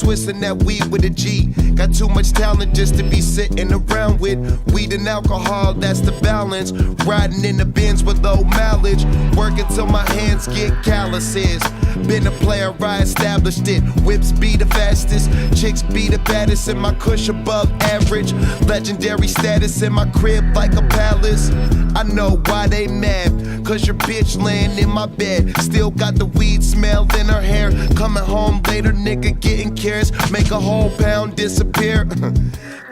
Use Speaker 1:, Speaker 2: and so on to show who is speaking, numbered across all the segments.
Speaker 1: twisting that weed with a G. Got too much talent just to be sitting around with weed and alcohol, that's the balance. Riding in the Benz with low mileage, working till my hands get calluses. Been a player, I established it. Whips be the fastest, chicks be the baddest, and my kush above average. Legendary status in my crib like a palace. I know why they mad, cause your bitch laying in my bed. Still got the weed smell in her hair. Coming home later, nigga getting cares. Make a whole pound disappear.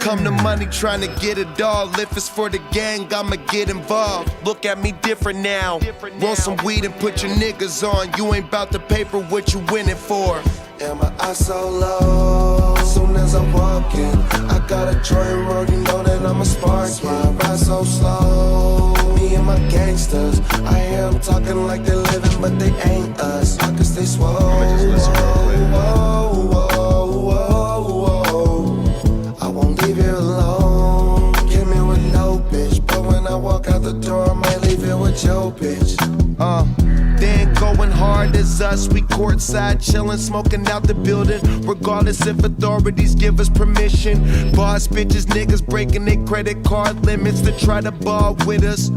Speaker 1: Come to money trying to get a dog. If it's for the gang, I'ma get involved. Look at me different now. Roll some weed and put your niggas on. You ain't bout to pay for what you winning for.
Speaker 2: And my eyes so low, soon as I walk in, I got a joint roll, you know that I'm a spark. My ride so slow, me and my gangsters, I hear them talking like they're living, but they ain't us. I can stay swole. Whoa, whoa, whoa, whoa. I won't leave here alone. Came here with no bitch, but when I walk out the door, I might leave here with your bitch.
Speaker 1: Then going hard as us, we courtside chillin', smoking out the building, regardless if authorities give us permission. Boss bitches, niggas breaking their credit card limits to try to ball with us.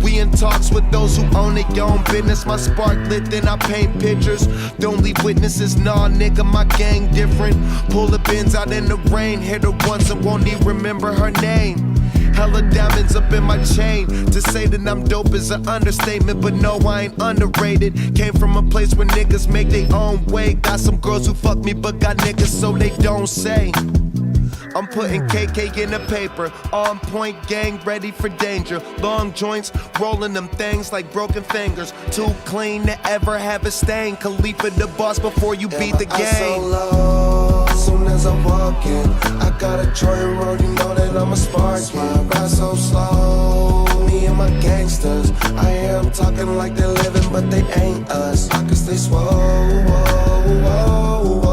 Speaker 1: We in talks with those who own their own business. My spark lit, then I paint pictures. Don't leave witnesses, nah nigga, my gang different. Pull the bins out in the rain, hit her once and won't even remember her name. Hella diamonds up in my chain. To say that I'm dope is an understatement, but no, I ain't underrated. Came from a place where niggas make their own way. Got some girls who fuck me, but got niggas so they don't say. I'm putting KK in the paper, on point gang, ready for danger. Long joints, rolling them things like broken fingers. Too clean to ever have a stain. Khalifa the boss before you beat the game.
Speaker 2: So low, soon as I walk in, I got a joint roll, you know that I'm a spark. My ride so slow, me and my gangsters, I hear them talking like they're living, but they ain't us. I can stay swole, whoa, whoa, whoa.